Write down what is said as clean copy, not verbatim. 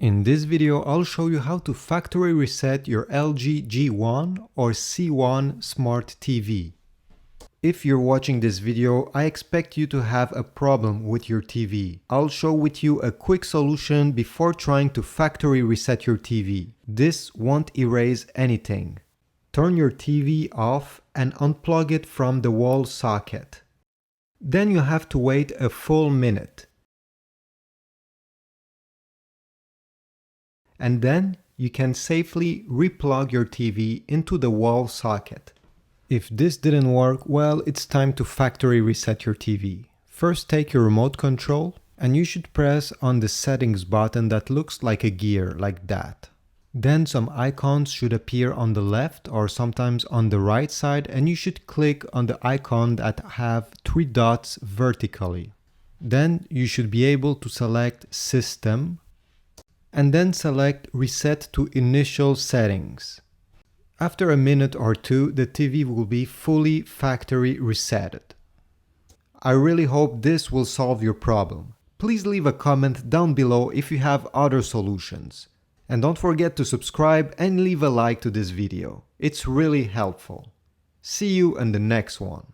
In this video, I'll show you how to factory reset your LG G1 or C1 Smart TV. If you're watching this video, I expect you to have a problem with your TV. I'll show with you a quick solution before trying to factory reset your TV. This won't erase anything. Turn your TV off and unplug it from the wall socket. Then you have to wait a full minute. And then you can safely replug your TV into the wall socket. If this didn't work, well, it's time to factory reset your TV. First, take your remote control and you should press on the settings button that looks like a gear, like that. Then some icons should appear on the left or sometimes on the right side, and you should click on the icon that have 3 dots vertically. Then you should be able to select System and then select Reset to Initial Settings. After a minute or two, the TV will be fully factory resetted. I really hope this will solve your problem. Please leave a comment down below if you have other solutions. And don't forget to subscribe and leave a like to this video. It's really helpful. See you in the next one.